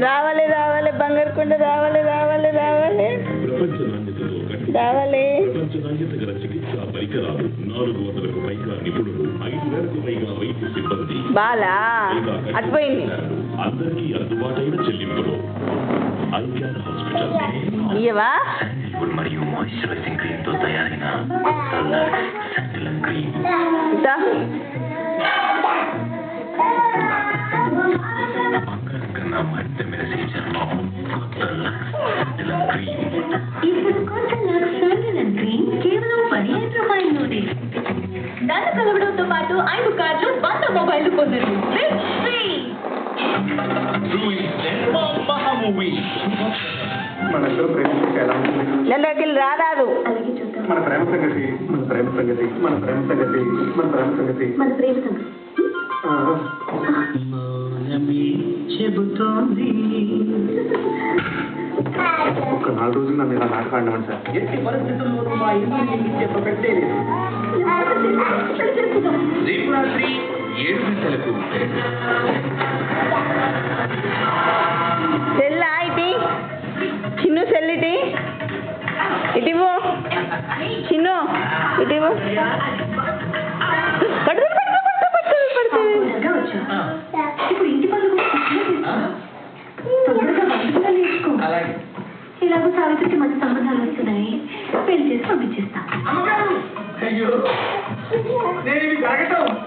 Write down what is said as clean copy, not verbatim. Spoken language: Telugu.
రావాలి రావాలి బంగారుకొండ రావాలి రావాలి రావాలి రావాలి. ప్రపంచ నాణ్యత గల చికిత్సా పరికరాలు 400కు పైగా నిపుణులు 5,000కు పైగా వైద్య సిబ్బంది బాలా అటుపోయింది. అందరికీ అందుబాటైన చెల్లింపులు ఐక్యాన్ హాస్పిటల్ ఇయ్యవా మరియు మాయిశ్చరైజింగ్ క్రీమ్ తో తయారైన క్రీమ్ కన్నా మరింత మెరిసే చర్మం కేవలం 15 రూపాయల్లోనే. ధర కలవడంతో పాటు 5 కార్లు 100 మొబైల్ పొందరు. మనందరూ ప్రేమించక ఎలా ఉంటుంది? నెలకి రారాదు. మన ప్రేమ సంగతి మన ప్రేమ సంగతి మన ప్రేమ సంగతి మన ప్రేమ సంగతి మన ప్రేమ సంగతి చెబుతోంది. ఒక్క 4 రోజులు నన్ను ఇలా నాటకాడినాను సార్. ఎట్టి పరిస్థితుల్లోనూ మా ఇంటిని చెప్పబెట్టేలేదు. రేపు రాత్రి 7 గంటలకు సెల్లా ఇటీ చిన్ను సెల్లిటి ఇటివో చిన్ను ఇటివో పడుతుంది ఇప్పుడు ఇంటి పనులు తొందరగా వంటగా నేర్చుకో. ఇలాగో సావిత్రికి మంచి సంబంధాలు వస్తున్నాయి, పెళ్లి చేసి పంపించేస్తా. అయ్యో నేను ఇవి జరగటం